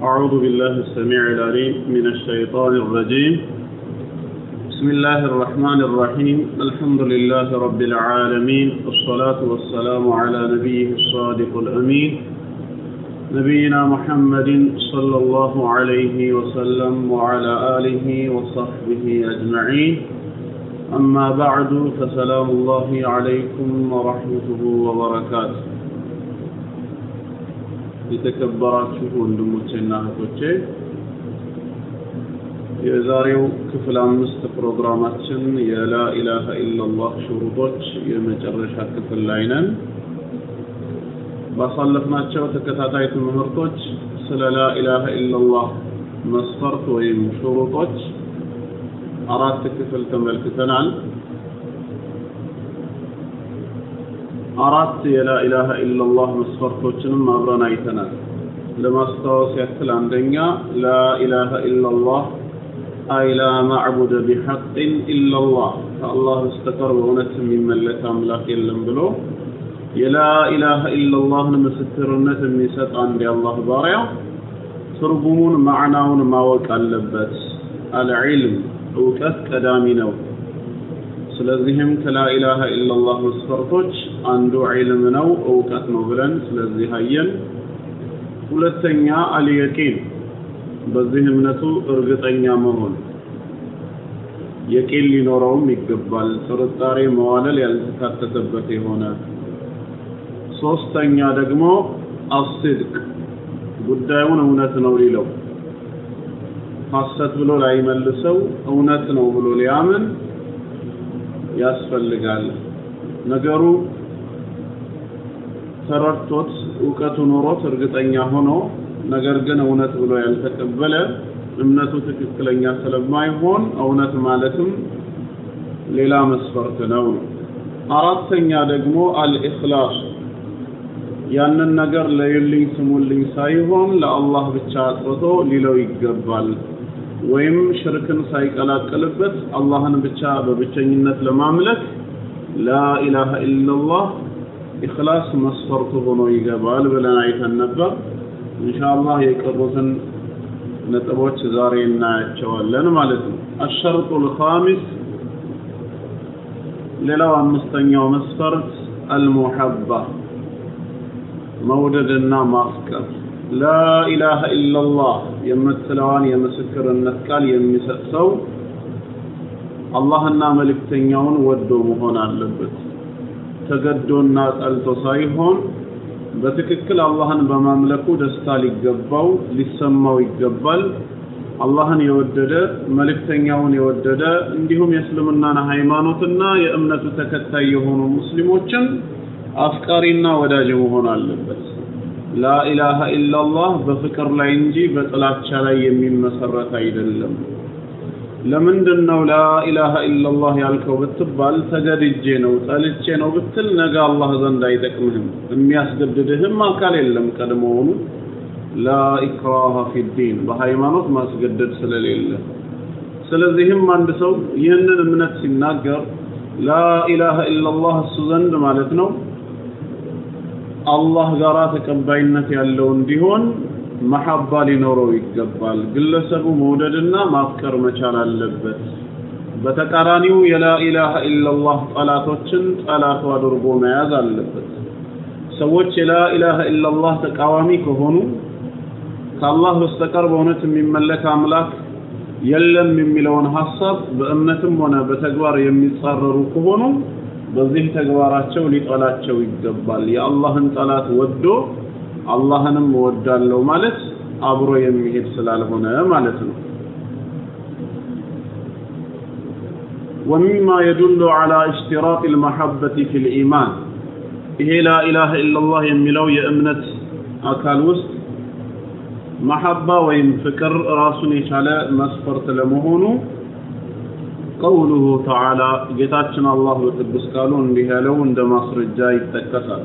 أعوذ بالله السميع العليم من الشيطان الرجيم بسم الله الرحمن الرحيم الحمد لله رب العالمين والصلاة والسلام على نبيه الصادق الأمين نبينا محمد صلى الله عليه وسلم وعلى آله وصحبه أجمعين أما بعد فسلام الله عليكم ورحمته وبركاته የተከበራችሁ ወንድሞቼና እህቶቼ የዛሬው ክፍል 5 ፕሮግራማችን የላ ኢላሃ ኢላላህ ሹሩጦች የመጨረሻ ክፍል ላይ ነን። ባሳለፍናቸው ተከታታይ ትምህርቶች ስለ ላ ኢላሃ ኢላላህ መስፈርት ወይም ሹሩጦች 4 ክፍል ተመልክተናል። 4 የላ ኢላሃ ኢላላህ መስፈርቶችንም አብረን አይተናል። ለማስታወስ ያክል አንደኛ ላ ኢላሃ ኢላላህ አይ ላ ማዕቡደ ቢሐቅ ኢላላህ ከአላህ በስተቀር በእውነት የሚመለክ አምላክ የለም ብሎ የላ ኢላሃ ኢላላህን ምስክርነት የሚሰጥ አንድ የአላህ ባሪያ ትርጉሙን ማዕናውን ማወቅ አለበት። አልዕልም እውቀት ቀዳሚ ነው። ስለዚህም ከላ ኢላሃ ኢላላህ መስፈርቶች አንዱ ዒልም ነው እውቀት ነው ብለን ስለዚህ አየን። ሁለተኛ አልየቂን በዚህ እምነቱ እርግጠኛ መሆን የቂን ሊኖረውም ይገባል ጥርጣሬ መዋለል ያልተካተተበት የሆነ። ሶስተኛ ደግሞ አስድቅ ጉዳዩን እውነት ነው ሊለው ሐሰት ብሎ ላይመልሰው እውነት ነው ብሎ ሊያምን ያስፈልጋል። ነገሩ ተረድቶት እውቀቱ ኖሮት እርግጠኛ ሆኖ ነገር ግን እውነት ብሎ ያልተቀበለ እምነቱ ትክክለኛ ስለማይሆን እውነት ማለትም ሌላ መስፈርት ነው። አራተኛ ደግሞ አልኢኽላስ ያንን ነገር ለይልኝ ስሙልኝ ሳይሆን ለአላህ ብቻ አጥቶ ሊለው ይገባል። ወይም ሽርክን ሳይቀላቀልበት አላህን ብቻ በብቸኝነት ለማምለክ ላ ኢላሃ ኢላላህ ኢኽላስ መስፈርቱ ሆኖ ይገባል ብለን አይተን ነበር። ኢንሻአላህ የቀሩትን ነጥቦች ዛሬ እናያቸዋለን ማለት ነው። አሽርጡል ኻሚስ ሌላው አምስተኛው መስፈርት አልሙሐባ መውደድና ማፍቀር ላ ኢላሃ ኢላላህ የምትለዋን የምስክርነት ቃል የሚሰጥ ሰው አላህና መልእክተኛውን ወዶ መሆን አለበት። ተገዶና ጠልቶ ሳይሆን በትክክል አላህን በማምለኩ ደስታ ሊገባው ሊሰማው ይገባል። አላህን የወደደ መልእክተኛውን የወደደ እንዲሁም የእስልምናን ሃይማኖትና የእምነቱ ተከታይ የሆኑ ሙስሊሞችን አፍቃሪና ወዳጅ መሆን አለበት። ላ ኢላሃ ኢላላህ በፍቅር ላይ እንጂ በጥላቻ ላይ የሚመሰረት አይደለም። ለምንድነው ላ ኢላሃ ኢላላህ ያልከው ብትባል ተገድጄ ነው ጠልቼ ነው ብትል ነገ አላህ ዘንድ አይጠቅምህም። የሚያስገድድህም አካል የለም ቀድሞውኑ ላ ኢክራሃ ፊዲን በሃይማኖት ማስገደድ ስለሌለ። ስለዚህም አንድ ሰው ይህንን እምነት ሲናገር ላ ኢላሃ ኢላላህ እሱ ዘንድ ማለት ነው አላህ ጋራ ተቀባይነት ያለው እንዲሆን መሐባ ሊኖረው ይገባል። ግለሰቡ መውደድና ማፍቀር መቻል አለበት። በተቃራኒው የላ ኢላሃ ኢላላህ ጠላቶችን ጠላቱ አድርጎ መያዝ አለበት። ሰዎች የላ ኢላሃ ኢላላህ ተቃዋሚ ከሆኑ ከአላህ በስተቀር በእውነት የሚመለክ አምላክ የለም የሚለውን ሐሳብ በእምነትም ሆነ በተግባር የሚጻረሩ ከሆኑ በዚህ ተግባራቸው ሊጠላቸው ይገባል። የአላህን ጠላት ወዶ አላህንም ወዳለው ማለት አብሮ የሚሄድ ስላልሆነ ማለት ነው። ومما يدل على اشتراط المحبة في الإيمان ይሄ ላ ኢላሃ ኢላላህ የሚለው የእምነት አካል ውስጥ መሐባ ወይም ፍቅር ራሱን የቻለ መስፈርት ለመሆኑ قوله تعالى ጌታችን አላህ በቅዱስ ቃሉ እንዲህ ያለው እንደ ማስረጃ ይጠቀሳል።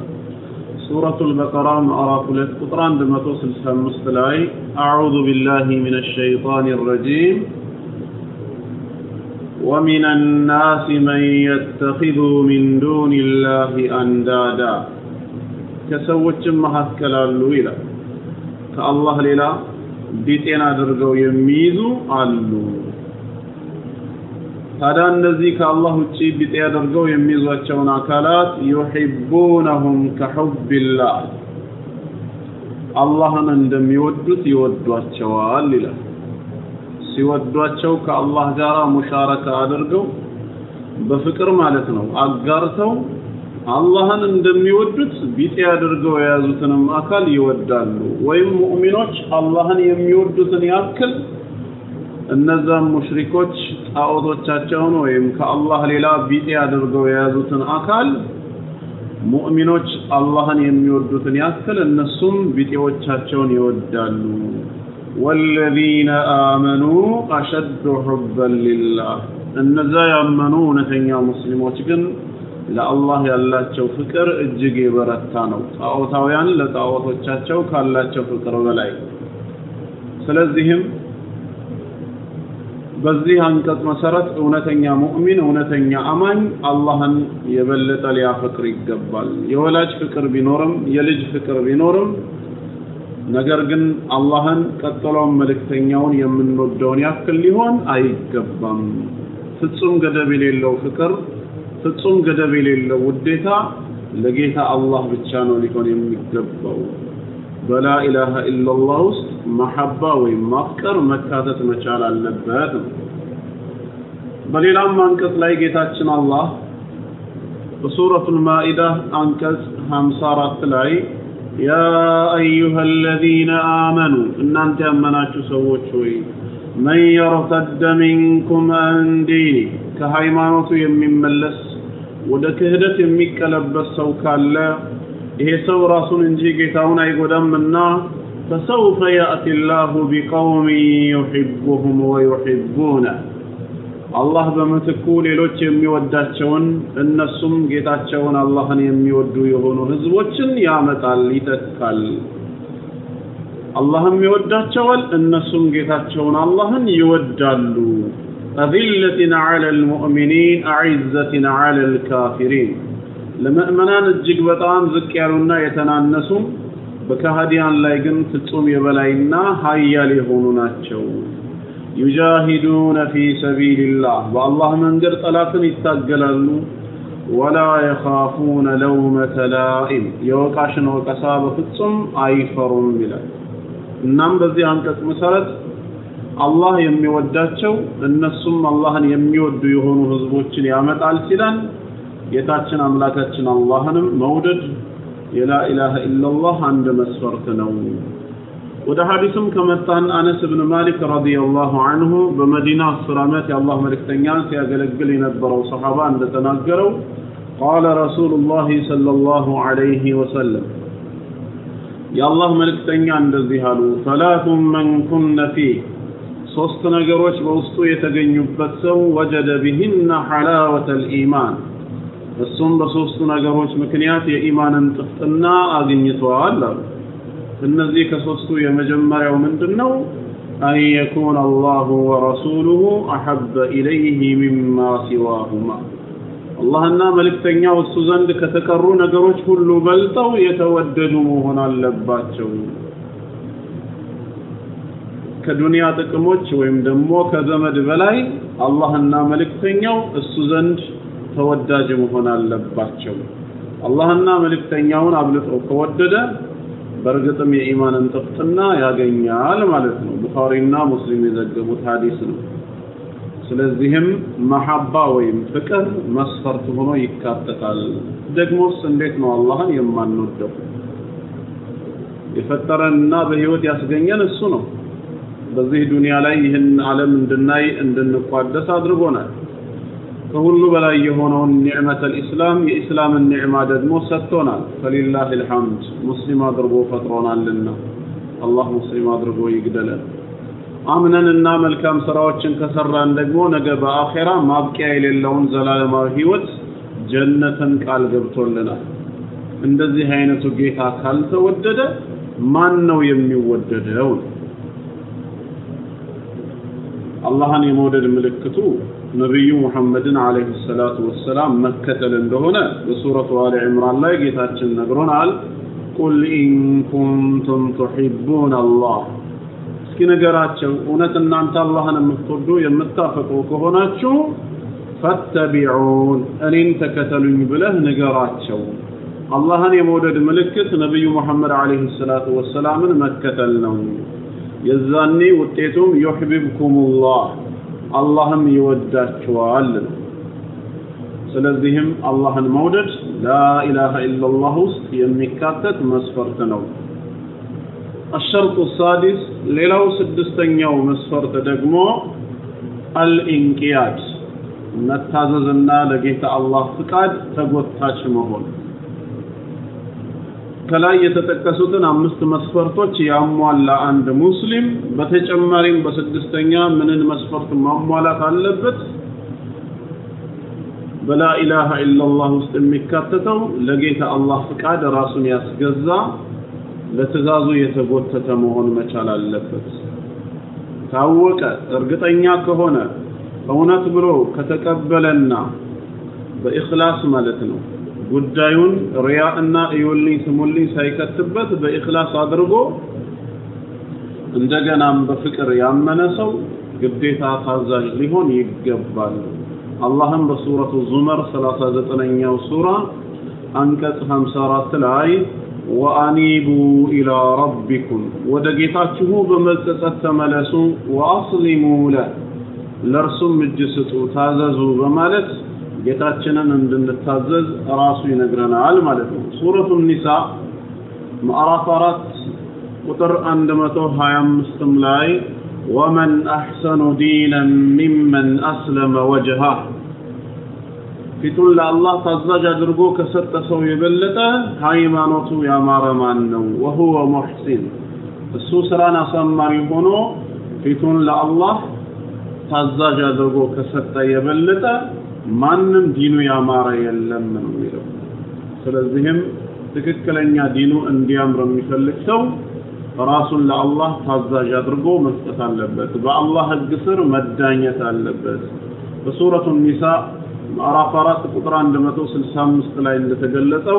ሱረቱል በቀራ ምዕራፍ 2 ቁጥር 165 ላይ አዑዙ ቢላሂ ሚነሽ ሸይጣኒር ረጂም ومن الناس من يتخذ من دون الله أندادا ከሰዎችም መካከል አሉ ይላል ከአላህ ሌላ ቢጤን አድርገው የሚይዙ አሉ ታዲያ እነዚህ ከአላህ ውጪ ቢጤ አድርገው የሚይዟቸውን አካላት يحبونهم كحب الله አላህን እንደሚወዱት ይወዷቸዋል ይላል ሲወዷቸው ከአላህ ጋር ሙሻረካ አድርገው በፍቅር ማለት ነው አጋርተው አላህን እንደሚወዱት ቢጤ አድርገው የያዙትንም አካል ይወዳሉ ወይም ሙእሚኖች አላህን የሚወዱትን ያክል እነዛም ሙሽሪኮች ጣዖቶቻቸውን ወይም ከአላህ ሌላ ቢጤ አድርገው የያዙትን አካል ሙእሚኖች አላህን የሚወዱትን ያክል እነሱም ቢጤዎቻቸውን ይወዳሉ والذين آمنوا أشد حبا لله እነዛ ያመኑ እውነተኛ ሙስሊሞች ግን ለአላህ ያላቸው ፍቅር እጅግ የበረታ ነው ጣዖታውያን ለጣዖቶቻቸው ካላቸው ፍቅር በላይ ስለዚህም በዚህ አንቀጽ መሰረት እውነተኛ ሙእሚን እውነተኛ አማኝ አላህን የበለጠ ሊያፈቅር ይገባል የወላጅ ፍቅር ቢኖርም የልጅ ፍቅር ቢኖርም ነገር ግን አላህን ቀጥሎም መልእክተኛውን የምንወደውን ያክል ሊሆን አይገባም ፍጹም ገደብ የሌለው ፍቅር ፍጹም ገደብ የሌለው ውዴታ ለጌታ አላህ ብቻ ነው ሊሆን የሚገባው በላ ኢላሃ ኢላላህ ውስጥ መሐባ ወይም ማፍቀር መካተት መቻል አለበት በሌላም አንቀጽ ላይ ጌታችን አላህ በሱረቱል ማኢዳ አንቀጽ 54 ላይ ያ አዩሀል ለዚነ አመኑ እናንተ ያመናችሁ ሰዎች ሆይ من يرتد منكم عن دينه ከሃይማኖቱ የሚመለስ ወደ ክህደት የሚቀለበስ ሰው ካለ ይሄ ሰው ራሱን እንጂ ጌታውን አይጎዳምና فسوف يأتي الله بقوم يحبهم ويحبونه الله በመትኩ ሌሎች የሚወዳቸውን እነሱም ጌታቸውን አላህን የሚወዱ የሆኑ ህዝቦችን ያመጣል ይተካል አላህም ይወዳቸዋል እነሱም ጌታቸውን አላህን ይወዳሉ أذلة على المؤمنين أعزة على الكافرين ለምእመናን እጅግ በጣም ዝቅ ያሉና የተናነሱ በከሃዲያን ላይ ግን ፍጹም የበላይና ኃያል የሆኑ ናቸው يجاهدون في سبيل الله والله መንገድ ጠላትን ይታገላሉ ولا يخافون لومة لائم የወቃሽን ወቀሳ በፍጹም አይፈሩም ይላል እናም በዚህ አንቀጽ መሰረት አላህ የሚወዳቸው እነሱም አላህን የሚወዱ የሆኑ ህዝቦችን ያመጣል ሲላን ጌታችን አምላካችን አላህንም መውደድ የላ ኢላሃ ኢላላህ አንድ መስፈርት ነው ወደ ሐዲስም ከመጣን አነስ ኢብኑ ማሊክ ረዲየላሁ ዐንሁ በመዲና 10 ዓመት የአላህ መልእክተኛ ሲያገለግል የነበረው ሱሐባ እንደተናገረው قال رسول الله صلى الله عليه وسلم የአላህ መልእክተኛ እንደዚህ አሉ ثلاث من كن فيه ሶስት ነገሮች በውስጡ የተገኙበት ሰው ወጀደ بهن حلاوة الإيمان እሱም በሶስቱ ነገሮች ምክንያት የኢማንን ጥፍጥና አግኝቷል እነዚህ ከሶስቱ የመጀመሪያው ምንድነው أن يكون الله ورسوله أحب إليه مما سواهما አላህና መልእክተኛው እሱ ዘንድ ከተቀሩ ነገሮች ሁሉ በልጠው የተወደዱ መሆን አለባቸው ከዱንያ ጥቅሞች ወይም ደግሞ ከዘመድ በላይ አላህና መልእክተኛው እሱ ዘንድ ተወዳጅ መሆን አለባቸው አላህና መልእክተኛውን አብልጦ ከወደደ በርግጥም የኢማንን ጥፍጥና ያገኛል ማለት ነው ቡኻሪና ሙስሊም የዘገቡት ሐዲስ ነው ስለዚህም መሐባ ወይም ፍቅር መስፈርት ሆኖ ይካተታል ደግሞስ እንዴት ነው አላህን የማንወደው የፈጠረንና በህይወት ያስገኘን እሱ ነው በዚህ ዱንያ ላይ ይህን ዓለም እንድናይ እንድንቋደስ አድርጎናል ከሁሉ በላይ የሆነውን ኒዕመተል ኢስላም የኢስላምን ኒዕማ ደግሞ ሰጥቶናል ፈሊላሂል ሐምድ ሙስሊም አድርጎ ፈጥሮናልና አላህ ሙስሊም አድርጎ ይግደለን አምነንና መልካም ስራዎችን ከሰራን ደግሞ ነገ በአኺራ ማብቂያ የሌለውን ዘላለማዊ ህይወት ጀነትን ቃል ገብቶልናል እንደዚህ አይነቱ ጌታ ካልተወደደ ማን ነው የሚወደደው አላህን የመውደድ ምልክቱ ነብዩ ሙሐመድን አለይሂ ሰላቱ ወሰላም መከተል እንደሆነ በሱረቱ አሊ ኢምራን ላይ ጌታችን ነግሮናል ቁል ኢን ኩንቱም ቱሂቡነ አላህ እስኪ ነገራቸው እውነት እናንተ አላህን የምትወዱ የምታፈቅሩ ከሆናችሁ ፈተቢዑን እኔን ተከተሉኝ ብለህ ነገራቸው አላህን የመውደድ ምልክት ነብዩ መሐመድ አለይሂ ሰላቱ ወሰላምን መከተል ነው የዛኔ ውጤቱም ይሁብብኩሙላህ አላህም ይወዳችኋል ስለዚህም አላህን መውደድ ላ ኢላሃ ኢላላህ ውስጥ የሚካተት መስፈርት ነው الشرط السادس ሌላው ስድስተኛው መስፈርት ደግሞ الانقياد መታዘዝና ለጌታ አላህ ፍቃድ ተጎታች መሆን ከላይ የተጠቀሱትን አምስት መስፈርቶች ያሟላ አንድ ሙስሊም በተጨማሪም በስድስተኛ ምንን መስፈርት ማሟላት አለበት በላ ኢላሃ ኢላላህ ውስጥ የሚካተተው ለጌታ አላህ ፍቃድ ራሱን ያስገዛ ለትእዛዙ የተጎተተ መሆን መቻል አለበት ታወቀ እርግጠኛ ከሆነ እውነት ብሎ ከተቀበለና በእኽላስ ማለት ነው ጉዳዩን ሪያእና እዩልኝ ስሙልኝ ሳይከትበት በእኽላስ አድርጎ እንደገናም በፍቅር ያመነ ሰው ግዴታ ታዛዥ ሊሆን ይገባል አላህም በሱረቱ ዙመር 39ኛው ሱራ አንቀጽ 54 ላይ وأنيبوا إلى ربكم ودقيتاته بملتقت تملسوا وأصلموا له لرسم الجسطوا تاززوا بمالت قيتاتنا ندن التازز راسو ينقرنا على مالته سورة النساء مأرافرات وتر أندمته هايام مستملاي ومن أحسن دينا ممن أسلم وجهه ፊቱን ለአላህ ታዛዥ አድርጎ ከሰጠ ሰው የበለጠ ሃይማኖቱ ያማረ ማን ነው وهو محسن እሱ ስራን አሳማሪ ሆኖ ፊቱን ለአላህ ታዛዥ አድርጎ ከሰጠ የበለጠ ማንም ዲኑ ያማረ የለም ነው የሚለው ስለዚህም ትክክለኛ ዲኑ እንዲያምር የሚፈልግ ሰው ራሱን ለአላህ ታዛዥ አድርጎ መስጠት አለበት በአላህ ህግ ስር መዳኘት አለበት በሱረቱ ኒሳ ምዕራፍ 4 ቁጥር 165 ላይ እንደተገለጸው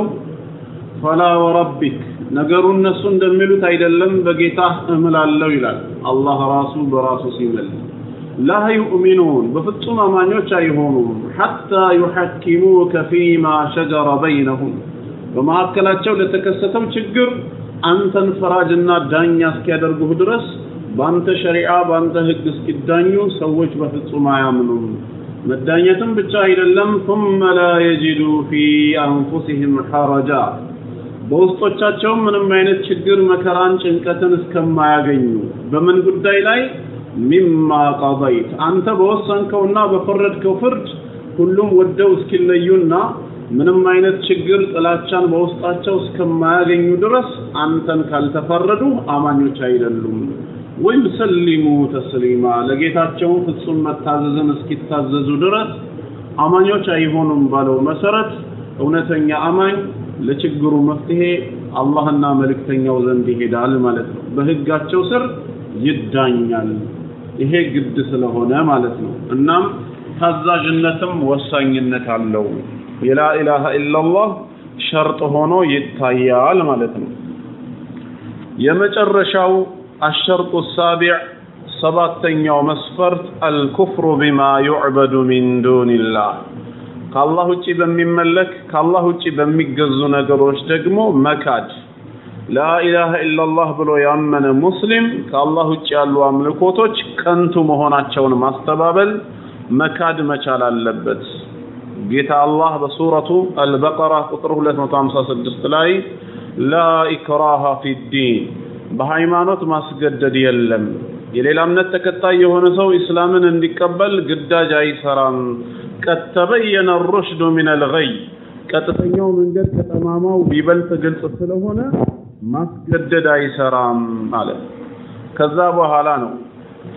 ፈላ ወረቢክ ነገሩ እነሱ እንደሚሉት አይደለም በጌታ እምላለሁ ይላል አላህ ራሱ በራሱ ሲመል ላ ይኡሚኑን በፍጹም አማኞች አይሆኑም حتى يحكموك فيما شجر بينهم በመሐከላቸው ለተከሰተው ችግር አንተን ፈራጅና ዳኛ እስኪያደርጉህ ድረስ ባንተ ሸሪዓ ባንተ ህግ እስኪዳኙ ሰዎች በፍጹም አያምኑም መዳኘትም ብቻ አይደለም ثم لا يجدوا في انفسهم حرجا በውስጦቻቸው ምንም አይነት ችግር መከራን ጭንቀትን እስከማያገኙ በምን ጉዳይ ላይ مما قضيت አንተ በወሰንከውና በፈረድከው ፍርድ ሁሉም ወደው እስኪለዩና ምንም አይነት ችግር ጥላቻን በውስጣቸው እስከማያገኙ ድረስ አንተን ካልተፈረዱ አማኞች አይደሉም ويسلموا تسليما ለጌታቸው ፍጹም መታዘዝን እስኪታዘዙ ድረስ አማኞች አይሆኑም ባለው መሰረት እውነተኛ አማኝ ለችግሩ መፍትሄ አላህና መልእክተኛው ዘንድ ይሄዳል ማለት ነው በህጋቸው ስር ይዳኛል ይሄ ግድ ስለሆነ ማለት ነው እናም ታዛዥነትም ወሳኝነት አለው የላ ኢላሃ ኢላላህ ሸርጥ ሆኖ ይታያል ማለት ነው የመጨረሻው الشرط السابع سبعتኛው መስፈርት الكفر بما يعبد من دون الله ከአላህ ውጪ በሚመለክ ከአላህ ውጪ በሚገዙ ነገሮች ደግሞ መካድ لا اله الا الله ብሎ ያመነ ሙስሊም ከአላህ ውጪ ያሉ አምልኮቶች ከንቱ መሆናቸውን ማስተባበል መካድ መቻል አለበት ጌታ አላህ በሱረቱ አልበቀራ ቁጥር 256 ላይ لا إكراه في الدين በሃይማኖት ማስገደድ የለም የሌላ እምነት ተከታይ የሆነ ሰው እስላምን እንዲቀበል ግዳጅ አይሰራም ከተበየነ الرشد من الغي ቀጥተኛው መንገድ ከጠማማው ቢበልጥ ግልጽ ስለሆነ ማስገደድ አይሰራም ማለት ከዛ በኋላ ነው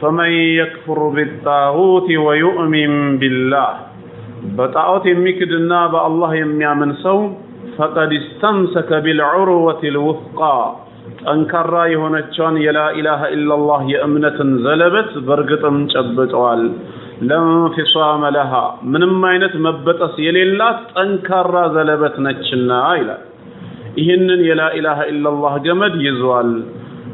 فمن يكفر بالطاغوت ويؤمن بالله በጣዖት የሚክድና በአላህ የሚያምን ሰው فقد استمسك بالعروة الوثقى ጠንካራ የሆነችውን የላ ኢላሃ ኢላላህ የእምነትን ዘለበት በርግጥም ጨብጠዋል ለንፊሳመ ለሃ ምንም አይነት መበጠስ የሌላት ጠንካራ ዘለበት ነችና ይላል ይህንን የላ ኢላሃ ኢላላህ ገመድ ይዟል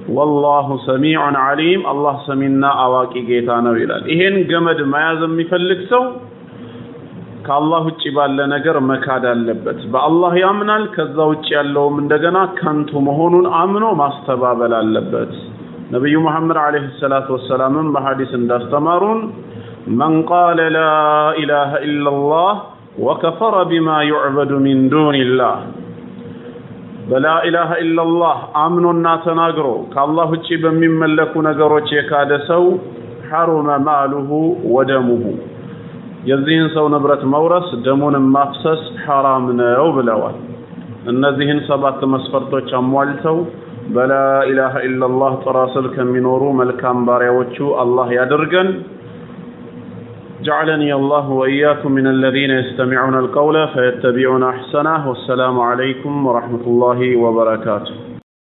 والله سميع عليم الله سميعنا አዋቂ ጌታ ነው ይላል ይሄን ገመድ መያዝ የሚፈልግ ሰው ከአላህ ውጪ ባለ ነገር መካድ አለበት በአላህ ያምናል ከዛ ውጪ ያለውም እንደገና ከንቱ መሆኑን አምኖ ማስተባበል አለበት ነብዩ መሐመድ አለይሂ ሰላቱ ወሰላም በሐዲስ እንዳስተማሩን من قال لا اله الا الله وكفر بما يعبد من دون الله بلا اله الا الله امننا تناغرو كالله ውጪ በሚመለኩ ነገሮች የካደ ሰው حرم ماله ودمه የዚህን ሰው ንብረት መውረስ ደሙን ማፍሰስ حرام ነው ብለዋል እነዚህን ሰባት መስፈርቶች አሟልተው በላ ኢላሃ ኢላላህ ተራስል ከሚኖሩ መልካም ባሪያዎቹ አላህ ያድርገን جعلني الله وإياكم من الذين يستمعون القول فيتبعون أحسنه والسلام عليكم ورحمة الله وبركاته